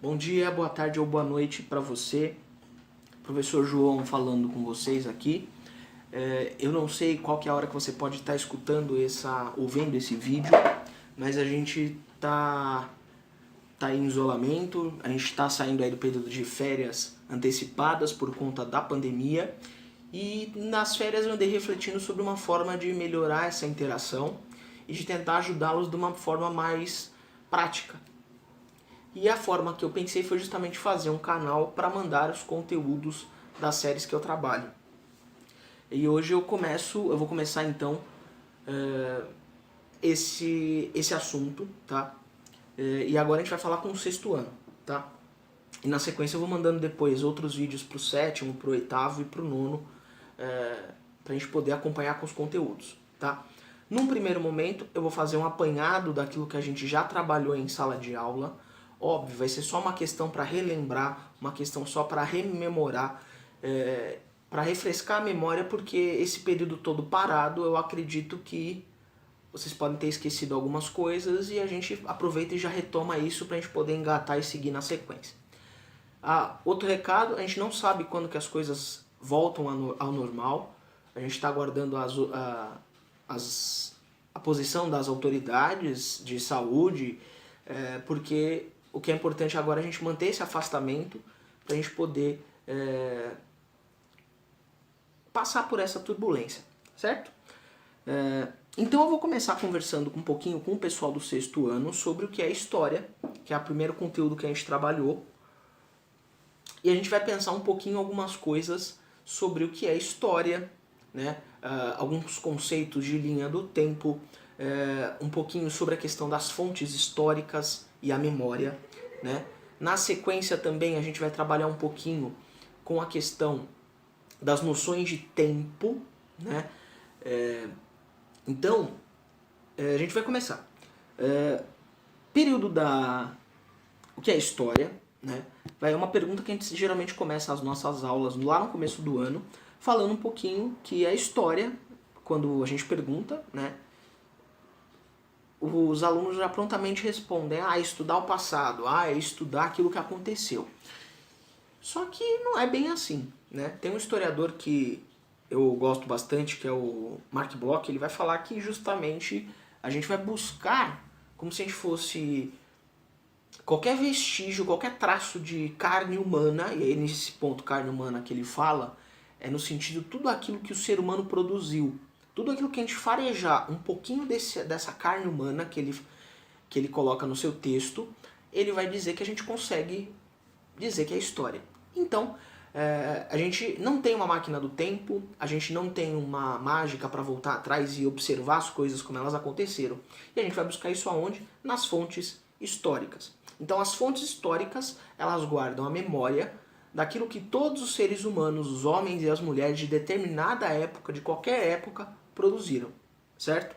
Bom dia, boa tarde ou boa noite para você. Professor João falando com vocês aqui. Eu não sei qual que é a hora que você pode estar escutando ou vendo esse vídeo, mas a gente tá em isolamento, a gente está saindo aí do período de férias antecipadas por conta da pandemia, e nas férias eu andei refletindo sobre uma forma de melhorar essa interação e de tentar ajudá-los de uma forma mais prática. E a forma que eu pensei foi justamente fazer um canal para mandar os conteúdos das séries que eu trabalho. E hoje eu vou começar então esse assunto, tá? E agora a gente vai falar com o sexto ano, tá? E na sequência eu vou mandando depois outros vídeos pro sétimo, pro oitavo e pro nono, pra gente poder acompanhar com os conteúdos, tá? Num primeiro momento eu vou fazer um apanhado daquilo que a gente já trabalhou em sala de aula. Óbvio, vai ser só uma questão para relembrar, uma questão só para rememorar, para refrescar a memória, porque esse período todo parado eu acredito que vocês podem ter esquecido algumas coisas e a gente aproveita e já retoma isso para a gente poder engatar e seguir na sequência. Outro recado, a gente não sabe quando que as coisas voltam ao normal, a gente está aguardando a posição das autoridades de saúde, porque o que é importante agora é a gente manter esse afastamento para a gente poder passar por essa turbulência, certo? Então eu vou começar conversando um pouquinho com o pessoal do sexto ano sobre o que é história, que é o primeiro conteúdo que a gente trabalhou. E a gente vai pensar um pouquinho algumas coisas sobre o que é história, né? Alguns conceitos de linha do tempo, um pouquinho sobre a questão das fontes históricas e a memória, né? Na sequência também a gente vai trabalhar um pouquinho com a questão das noções de tempo, né? Então, a gente vai começar. Período o que é história, né? É uma pergunta que a gente geralmente começa as nossas aulas lá no começo do ano, falando um pouquinho que é história, quando a gente pergunta, né? Os alunos já prontamente respondem, estudar o passado, é estudar aquilo que aconteceu. Só que não é bem assim, né? Tem um historiador que eu gosto bastante, que é o Mark Bloch, ele vai falar que justamente a gente vai buscar como se a gente fosse qualquer vestígio, qualquer traço de carne humana, e aí nesse ponto carne humana que ele fala, é no sentido tudo aquilo que o ser humano produziu. Tudo aquilo que a gente farejar um pouquinho dessa carne humana que ele coloca no seu texto, ele vai dizer que a gente consegue dizer que é história. Então, a gente não tem uma máquina do tempo, a gente não tem uma mágica para voltar atrás e observar as coisas como elas aconteceram. E a gente vai buscar isso aonde? Nas fontes históricas. Então as fontes históricas, elas guardam a memória daquilo que todos os seres humanos, os homens e as mulheres de determinada época, de qualquer época, produziram, certo?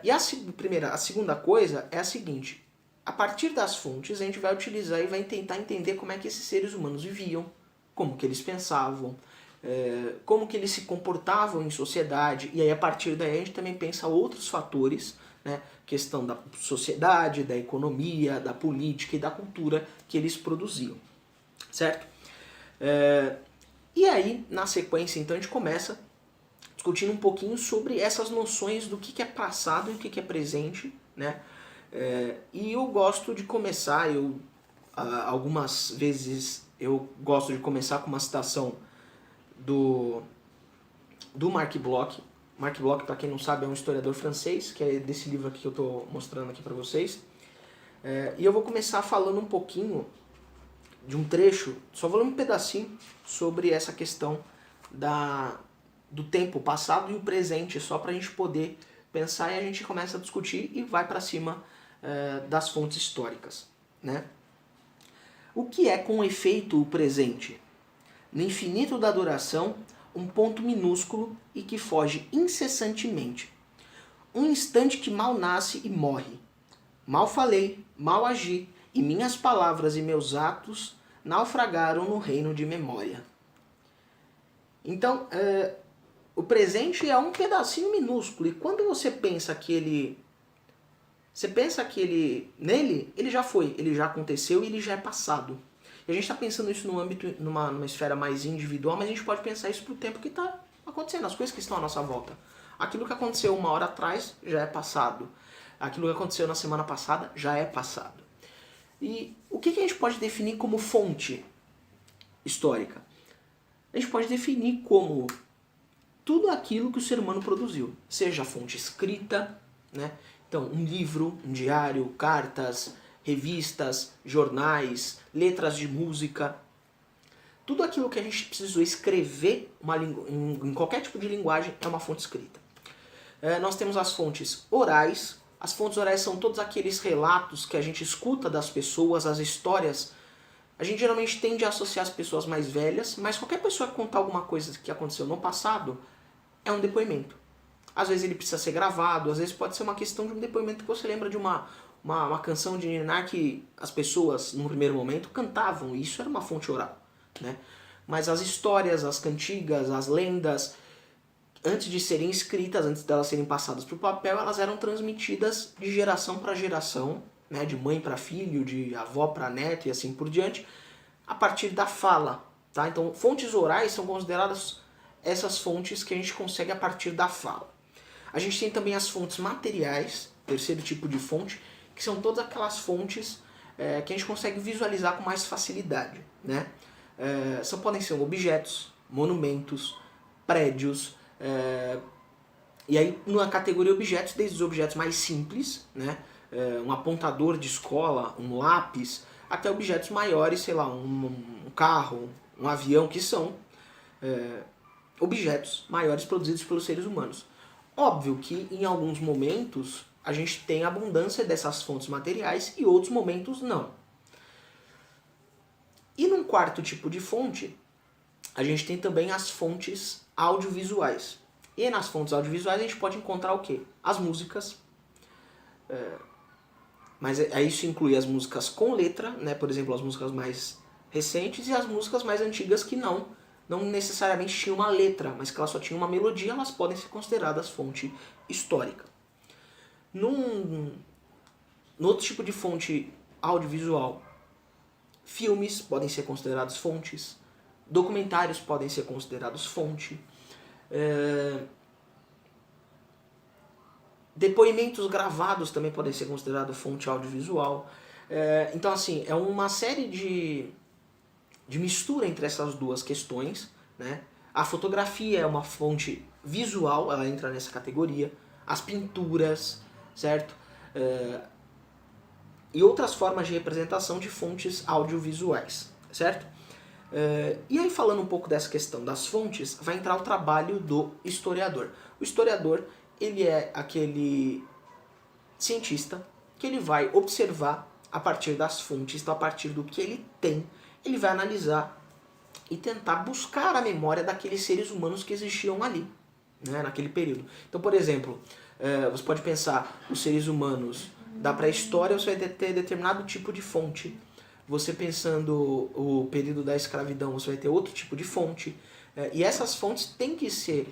E a segunda coisa é a seguinte: a partir das fontes a gente vai utilizar e vai tentar entender como é que esses seres humanos viviam, como que eles pensavam, como que eles se comportavam em sociedade, e aí a partir daí a gente também pensa outros fatores, né, questão da sociedade, da economia, da política e da cultura que eles produziam, certo? E aí, na sequência, então, a gente começa discutindo um pouquinho sobre essas noções do que é passado e o que é presente, né? E eu gosto de começar, algumas vezes eu gosto de começar com uma citação do Mark Bloch. Mark Bloch, para quem não sabe, é um historiador francês, que é desse livro aqui que eu estou mostrando aqui para vocês. E eu vou começar falando um pouquinho de um trecho, só vou ler um pedacinho sobre essa questão do tempo passado e o presente, só para a gente poder pensar, e a gente começa a discutir e vai para cima das fontes históricas, né? O que é com efeito o presente? No infinito da duração, um ponto minúsculo e que foge incessantemente. Um instante que mal nasce e morre. Mal falei, mal agi, e minhas palavras e meus atos naufragaram no reino de memória. Então, o presente é um pedacinho minúsculo, e quando você pensa que ele Você pensa que ele já foi, ele já aconteceu e ele já é passado. E a gente está pensando isso no âmbito, numa esfera mais individual, mas a gente pode pensar isso pro tempo que está acontecendo, as coisas que estão à nossa volta. Aquilo que aconteceu uma hora atrás já é passado. Aquilo que aconteceu na semana passada já é passado. E o que a gente pode definir como fonte histórica? A gente pode definir como tudo aquilo que o ser humano produziu, seja fonte escrita, né? Então, um livro, um diário, cartas, revistas, jornais, letras de música, tudo aquilo que a gente precisou escrever em qualquer tipo de linguagem é uma fonte escrita. Nós temos as fontes orais. As fontes orais são todos aqueles relatos que a gente escuta das pessoas, as histórias. A gente geralmente tende a associar as pessoas mais velhas, mas qualquer pessoa que contar alguma coisa que aconteceu no passado é um depoimento. Às vezes ele precisa ser gravado, às vezes pode ser uma questão de um depoimento que você lembra de uma canção de ninar que as pessoas, num primeiro momento, cantavam, e isso era uma fonte oral, né? Mas as histórias, as cantigas, as lendas, antes de serem escritas, antes delas serem passadas para o papel, elas eram transmitidas de geração para geração, né? De mãe para filho, de avó para neto e assim por diante, a partir da fala, tá? Então, fontes orais são consideradas essas fontes que a gente consegue a partir da fala. A gente tem também as fontes materiais, terceiro tipo de fonte, que são todas aquelas fontes que a gente consegue visualizar com mais facilidade, né? Só podem ser objetos, monumentos, prédios, e aí na categoria objetos, desde os objetos mais simples, né? Um apontador de escola, um lápis, até objetos maiores, sei lá, um carro, um avião, que são objetos maiores produzidos pelos seres humanos. Óbvio que em alguns momentos a gente tem abundância dessas fontes materiais e outros momentos não. E num quarto tipo de fonte, a gente tem também as fontes audiovisuais. E nas fontes audiovisuais a gente pode encontrar o quê? As músicas, mas isso inclui as músicas com letra, né? Por exemplo, as músicas mais recentes, e as músicas mais antigas que não necessariamente tinham uma letra, mas que elas só tinham uma melodia, elas podem ser consideradas fonte histórica. No outro tipo de fonte audiovisual, filmes podem ser considerados fontes, documentários podem ser considerados fonte, depoimentos gravados também podem ser considerados fonte audiovisual. Então, assim, é uma série de mistura entre essas duas questões, né? A fotografia é uma fonte visual, ela entra nessa categoria. As pinturas, certo? E outras formas de representação de fontes audiovisuais, certo? E aí, falando um pouco dessa questão das fontes, vai entrar o trabalho do historiador. O historiador, ele é aquele cientista que ele vai observar a partir das fontes, então a partir do que ele tem, ele vai analisar e tentar buscar a memória daqueles seres humanos que existiam ali, né, naquele período. Então, por exemplo, você pode pensar os seres humanos da pré-história, você vai ter determinado tipo de fonte. Você pensando o período da escravidão, você vai ter outro tipo de fonte. E essas fontes têm que ser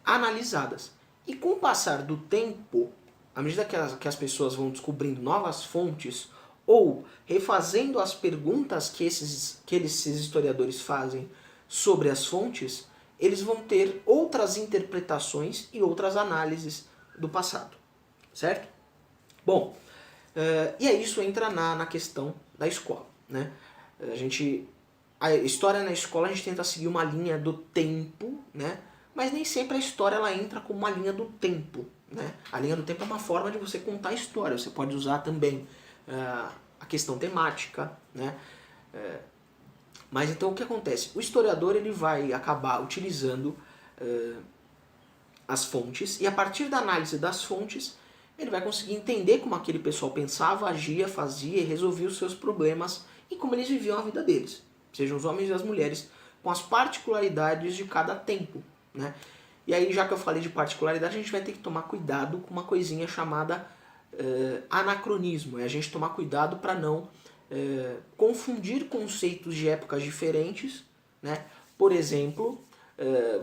analisadas. E com o passar do tempo, à medida que as pessoas vão descobrindo novas fontes, ou refazendo as perguntas que esses historiadores fazem sobre as fontes, eles vão ter outras interpretações e outras análises do passado, certo? Bom, e aí isso entra na questão da escola, né? A história na escola a gente tenta seguir uma linha do tempo, né? Mas nem sempre a história ela entra como uma linha do tempo, né? A linha do tempo é uma forma de você contar a história, você pode usar também a questão temática, né? Mas então o que acontece? O historiador ele vai acabar utilizando as fontes, e a partir da análise das fontes ele vai conseguir entender como aquele pessoal pensava, agia, fazia e resolvia os seus problemas e como eles viviam a vida deles, sejam os homens e as mulheres, com as particularidades de cada tempo, né? E aí, já que eu falei de particularidade, a gente vai ter que tomar cuidado com uma coisinha chamada anacronismo. É a gente tomar cuidado para não confundir conceitos de épocas diferentes, né? Por exemplo,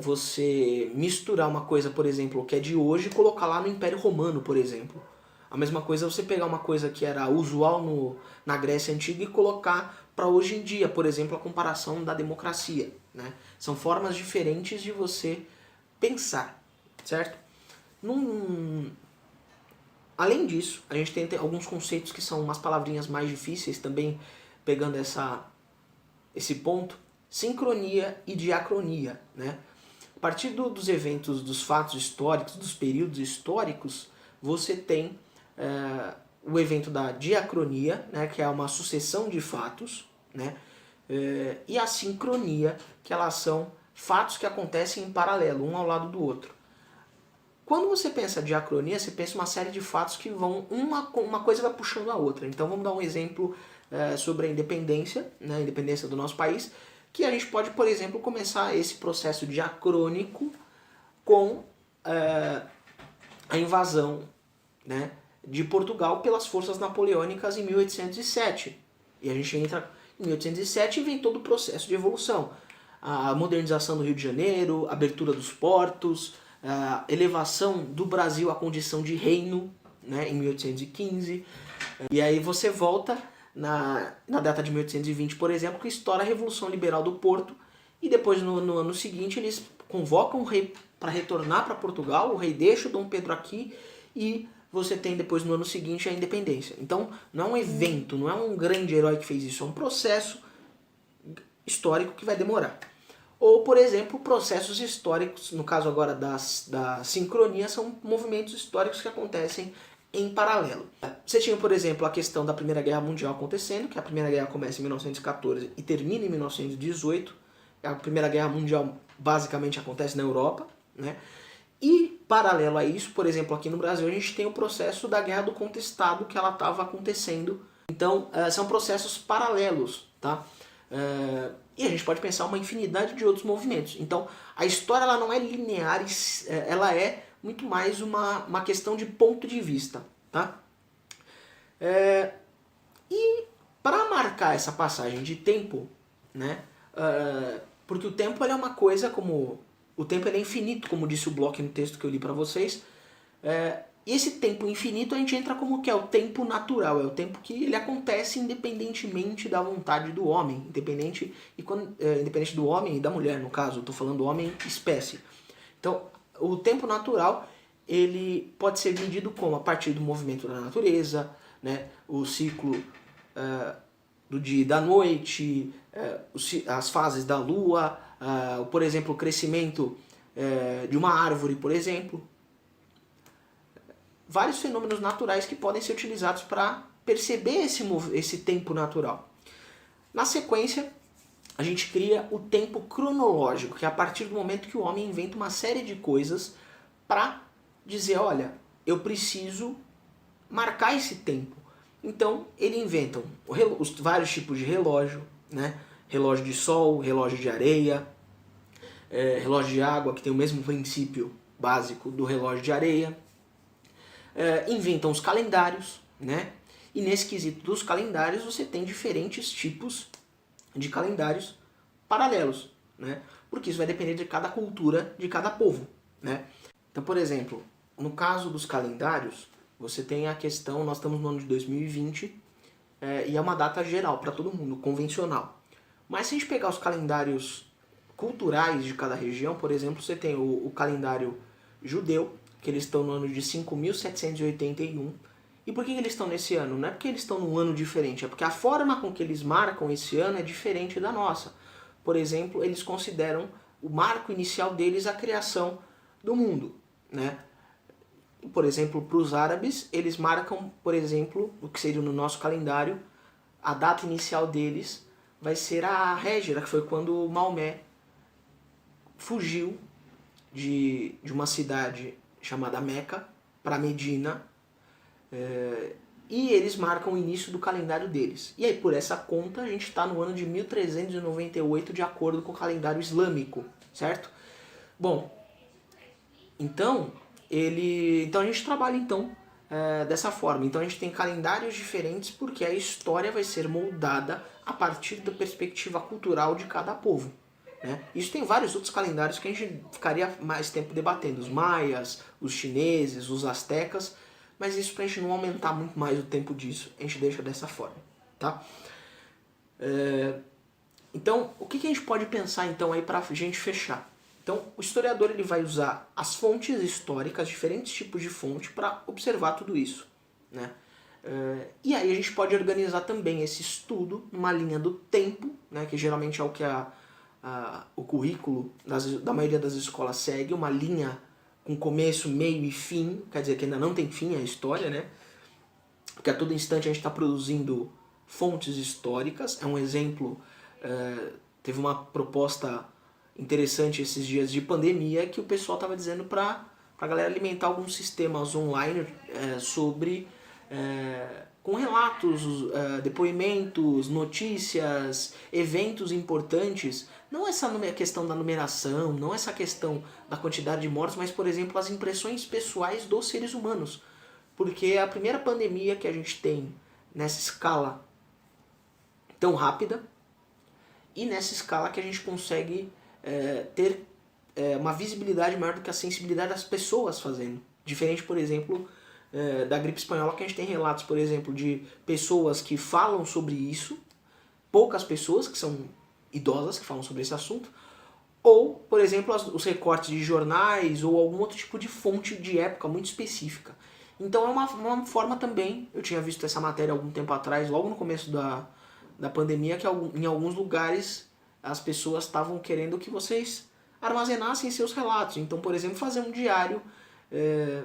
você misturar uma coisa, por exemplo, que é de hoje e colocar lá no Império Romano, por exemplo. A mesma coisa é você pegar uma coisa que era usual na Grécia Antiga e colocar para hoje em dia, por exemplo, a comparação da democracia, né? São formas diferentes de você pensar, certo? Além disso, a gente tem alguns conceitos que são umas palavrinhas mais difíceis também, pegando esse ponto, sincronia e diacronia, né? A partir dos eventos, dos fatos históricos, dos períodos históricos, você tem o evento da diacronia, né, que é uma sucessão de fatos, né, e a sincronia, que elas são fatos que acontecem em paralelo, um ao lado do outro. Quando você pensa diacronia, você pensa uma série de fatos que vão, uma coisa vai puxando a outra. Então vamos dar um exemplo sobre a independência, né, a independência do nosso país, que a gente pode, por exemplo, começar esse processo diacrônico com a invasão, né, de Portugal pelas forças napoleônicas em 1807. E a gente entra em 1807 e vem todo o processo de evolução. A modernização do Rio de Janeiro, a abertura dos portos, a elevação do Brasil à condição de reino, né, em 1815. E aí você volta na data de 1820, por exemplo, que estoura a Revolução Liberal do Porto, e depois no ano seguinte eles convocam o rei para retornar para Portugal, o rei deixa o Dom Pedro aqui e você tem depois no ano seguinte a independência. Então não é um evento, não é um grande herói que fez isso, é um processo histórico que vai demorar. Ou, por exemplo, processos históricos, no caso agora da sincronia, são movimentos históricos que acontecem em paralelo. Você tinha, por exemplo, a questão da Primeira Guerra Mundial acontecendo, que a Primeira Guerra começa em 1914 e termina em 1918. A Primeira Guerra Mundial basicamente acontece na Europa, né? E, paralelo a isso, por exemplo, aqui no Brasil, a gente tem o processo da Guerra do Contestado, que ela estava acontecendo. Então, são processos paralelos, tá? E a gente pode pensar uma infinidade de outros movimentos. Então, a história ela não é linear, ela é muito mais uma questão de ponto de vista, tá? E para marcar essa passagem de tempo, né? Porque o tempo ele é uma coisa como... O tempo ele é infinito, como disse o Bloch no texto que eu li para vocês. E esse tempo infinito a gente entra como que é o tempo natural, é o tempo que ele acontece independentemente da vontade do homem, independente do homem e da mulher, no caso, eu estou falando homem espécie. Então, o tempo natural ele pode ser medido como a partir do movimento da natureza, né, o ciclo do dia e da noite, as fases da lua, por exemplo, o crescimento de uma árvore, por exemplo. Vários fenômenos naturais que podem ser utilizados para perceber esse tempo natural. Na sequência, a gente cria o tempo cronológico, que é a partir do momento que o homem inventa uma série de coisas para dizer, olha, eu preciso marcar esse tempo. Então, ele inventa os vários tipos de relógio, né? Relógio de sol, relógio de areia, relógio de água, que tem o mesmo princípio básico do relógio de areia. Inventam os calendários, né? E nesse quesito dos calendários você tem diferentes tipos de calendários paralelos, né? Porque isso vai depender de cada cultura, de cada povo, né? Então, por exemplo, no caso dos calendários, você tem a questão, nós estamos no ano de 2020 e é uma data geral para todo mundo, convencional. Mas se a gente pegar os calendários culturais de cada região, por exemplo, você tem o calendário judeu, que eles estão no ano de 5.781. E por que eles estão nesse ano? Não é porque eles estão num ano diferente, é porque a forma com que eles marcam esse ano é diferente da nossa. Por exemplo, eles consideram o marco inicial deles a criação do mundo, né? Por exemplo, para os árabes, eles marcam, por exemplo, o que seria no nosso calendário, a data inicial deles vai ser a Hégira, que foi quando Maomé fugiu de uma cidade chamada Meca para Medina, e eles marcam o início do calendário deles. E aí, por essa conta, a gente está no ano de 1398 de acordo com o calendário islâmico, certo? Bom, então a gente trabalha dessa forma. Então a gente tem calendários diferentes porque a história vai ser moldada a partir da perspectiva cultural de cada povo, né? Isso tem vários outros calendários que a gente ficaria mais tempo debatendo. Os maias, os chineses, os astecas. mas isso pra gente não aumentar muito mais o tempo disso, a gente deixa dessa forma, tá? Então, o que a gente pode pensar então aí pra gente fechar? Então, o historiador ele vai usar as fontes históricas, diferentes tipos de fonte, para observar tudo isso, né? E aí a gente pode organizar também esse estudo numa linha do tempo, né, que geralmente é o que o currículo da maioria das escolas segue, uma linha com começo, meio e fim, quer dizer que ainda não tem fim a história, né? Porque a todo instante a gente está produzindo fontes históricas. É um exemplo, teve uma proposta interessante esses dias de pandemia que o pessoal estava dizendo para a galera alimentar alguns sistemas online com relatos, depoimentos, notícias, eventos importantes. Não essa questão da numeração, não essa questão da quantidade de mortos, mas, por exemplo, as impressões pessoais dos seres humanos. Porque é a primeira pandemia que a gente tem nessa escala tão rápida e nessa escala que a gente consegue ter uma visibilidade maior do que a sensibilidade das pessoas fazendo. Diferente, por exemplo, da gripe espanhola, que a gente tem relatos, por exemplo, de pessoas que falam sobre isso, poucas pessoas que são idosas que falam sobre esse assunto, ou, por exemplo, os recortes de jornais ou algum outro tipo de fonte de época muito específica. Então é uma forma também, eu tinha visto essa matéria algum tempo atrás, logo no começo da pandemia, que em alguns lugares as pessoas estavam querendo que vocês armazenassem seus relatos. Então, por exemplo, fazer um diário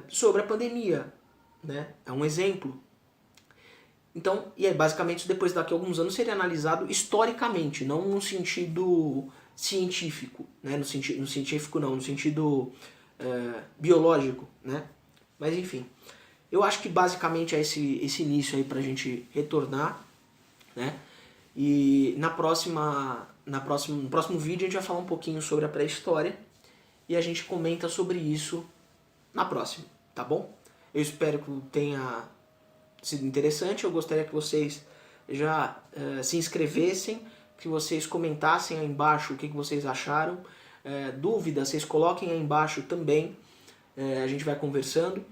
sobre a pandemia, né? É um exemplo. Então, e aí, basicamente, depois daqui a alguns anos seria analisado historicamente, não no sentido científico, né? No científico não, no sentido biológico, né? Mas enfim, eu acho que basicamente é esse início aí pra gente retornar, né? E no próximo vídeo a gente vai falar um pouquinho sobre a pré-história e a gente comenta sobre isso na próxima, tá bom? Eu espero que tenha sido interessante, eu gostaria que vocês já se inscrevessem, que vocês comentassem aí embaixo o que vocês acharam, dúvidas vocês coloquem aí embaixo também, a gente vai conversando.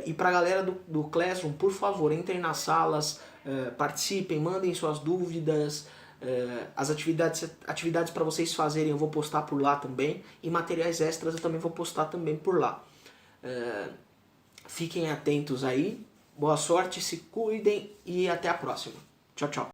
E para a galera do Classroom, por favor, entrem nas salas, participem, mandem suas dúvidas, as atividades para vocês fazerem eu vou postar por lá também, e materiais extras eu também vou postar também por lá. Fiquem atentos aí, boa sorte, se cuidem e até a próxima. Tchau, tchau.